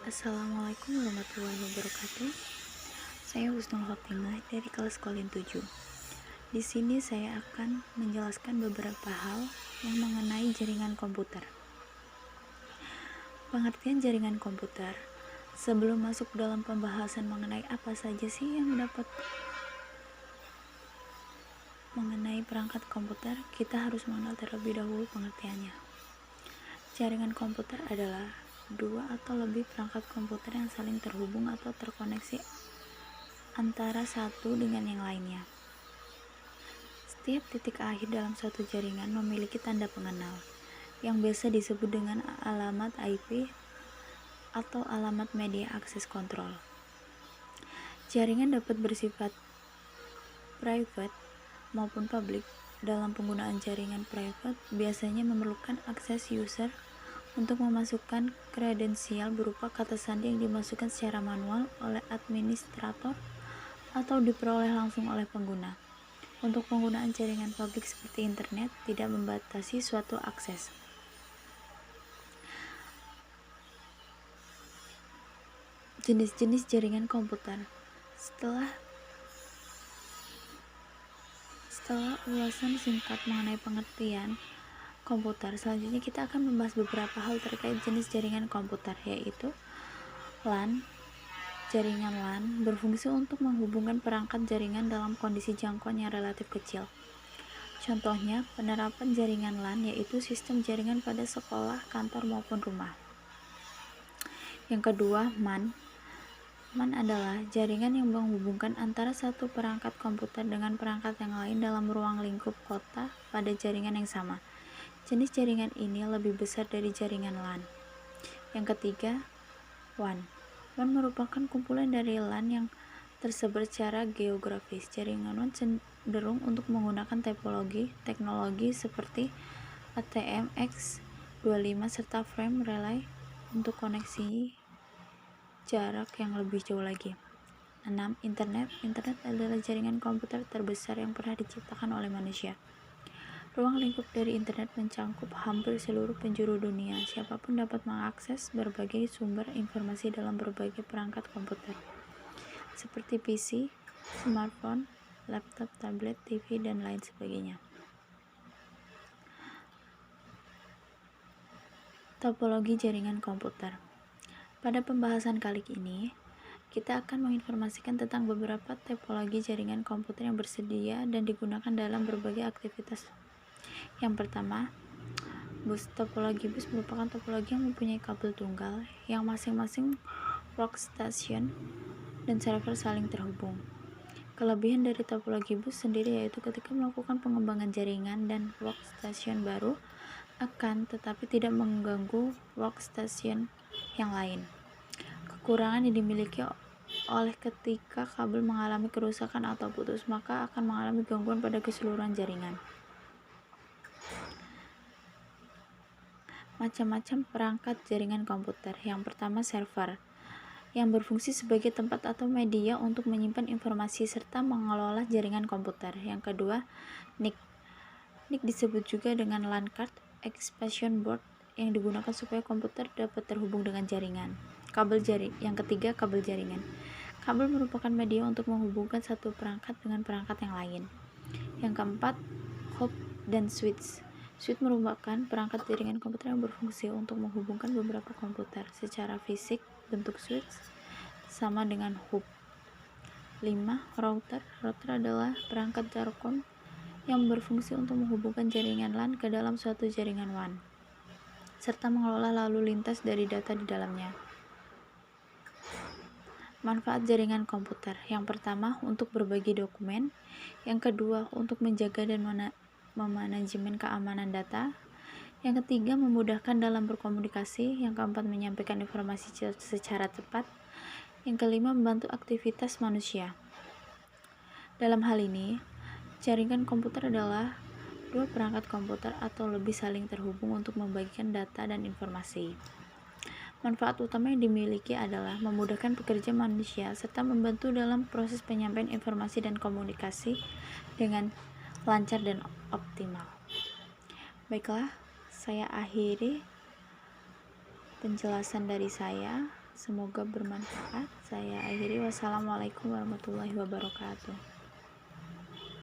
Assalamualaikum warahmatullahi wabarakatuh. Saya Husnul Khotimah dari kelas Kolin 7. Di sini saya akan menjelaskan beberapa hal yang mengenai jaringan komputer. Pengertian jaringan komputer. Sebelum masuk dalam pembahasan mengenai apa saja sih yang dapat mengenai perangkat komputer, kita harus mengenal terlebih dahulu pengertiannya. Jaringan komputer adalah dua atau lebih perangkat komputer yang saling terhubung atau terkoneksi antara satu dengan yang lainnya. Setiap titik akhir dalam suatu jaringan memiliki tanda pengenal, yang biasa disebut dengan alamat IP atau alamat media akses kontrol. Jaringan dapat bersifat private maupun public. Dalam penggunaan jaringan private, biasanya memerlukan akses user untuk memasukkan kredensial berupa kata sandi yang dimasukkan secara manual oleh administrator atau diperoleh langsung oleh pengguna. Untuk penggunaan jaringan publik seperti internet tidak membatasi suatu akses. Jenis-jenis jaringan komputer. Setelah ulasan singkat mengenai pengertian komputer, selanjutnya kita akan membahas beberapa hal terkait jenis jaringan komputer, yaitu LAN. Jaringan LAN berfungsi untuk menghubungkan perangkat jaringan dalam kondisi jangkauan yang relatif kecil. Contohnya, penerapan jaringan LAN yaitu sistem jaringan pada sekolah, kantor, maupun rumah. Yang kedua, MAN. MAN adalah jaringan yang menghubungkan antara satu perangkat komputer dengan perangkat yang lain dalam ruang lingkup kota pada jaringan yang sama. Jenis jaringan ini lebih besar dari jaringan LAN. Yang ketiga, WAN. WAN merupakan kumpulan dari LAN yang tersebar secara geografis. Jaringan WAN cenderung untuk menggunakan teknologi seperti ATM-X25 serta frame relay untuk koneksi jarak yang lebih jauh lagi. 6. Internet adalah jaringan komputer terbesar yang pernah diciptakan oleh manusia. Ruang lingkup dari internet mencakup hampir seluruh penjuru dunia. Siapapun dapat mengakses berbagai sumber informasi dalam berbagai perangkat komputer, seperti PC, smartphone, laptop, tablet, TV, dan lain sebagainya. Topologi jaringan komputer. Pada pembahasan kali ini, kita akan menginformasikan tentang beberapa topologi jaringan komputer yang bersedia dan digunakan dalam berbagai aktivitas. Yang pertama, bus. Topologi bus merupakan topologi yang mempunyai kabel tunggal yang masing-masing workstation dan server saling terhubung. Kelebihan dari topologi bus sendiri yaitu ketika melakukan pengembangan jaringan dan workstation baru akan tetapi tidak mengganggu workstation yang lain. Kekurangan yang dimiliki oleh ketika kabel mengalami kerusakan atau putus, maka akan mengalami gangguan pada keseluruhan jaringan. Macam-macam perangkat jaringan komputer. Yang pertama, server, yang berfungsi sebagai tempat atau media untuk menyimpan informasi serta mengelola jaringan komputer. Yang kedua, NIC. NIC disebut juga dengan LAN card expansion board yang digunakan supaya komputer dapat terhubung dengan jaringan. Yang ketiga, kabel jaringan. Kabel merupakan media untuk menghubungkan satu perangkat dengan perangkat yang lain. Yang keempat, hub dan switch. Switch merupakan perangkat jaringan komputer yang berfungsi untuk menghubungkan beberapa komputer. Secara fisik, bentuk switch sama dengan hub. 5. Router. Router adalah perangkat jargon yang berfungsi untuk menghubungkan jaringan LAN ke dalam suatu jaringan WAN, serta mengelola lalu lintas dari data di dalamnya. Manfaat jaringan komputer. Yang pertama, untuk berbagi dokumen. Yang kedua, untuk menjaga dan memanajemen keamanan data. Yang ketiga, memudahkan dalam berkomunikasi. Yang keempat, menyampaikan informasi secara cepat. Yang kelima, membantu aktivitas manusia. Dalam hal ini, jaringan komputer adalah dua perangkat komputer atau lebih saling terhubung untuk membagikan data dan informasi. Manfaat utama yang dimiliki adalah memudahkan pekerjaan manusia serta membantu dalam proses penyampaian informasi dan komunikasi dengan lancar dan optimal. Baiklah, saya akhiri penjelasan dari saya. Semoga bermanfaat. Saya akhiri. Wassalamualaikum warahmatullahi wabarakatuh.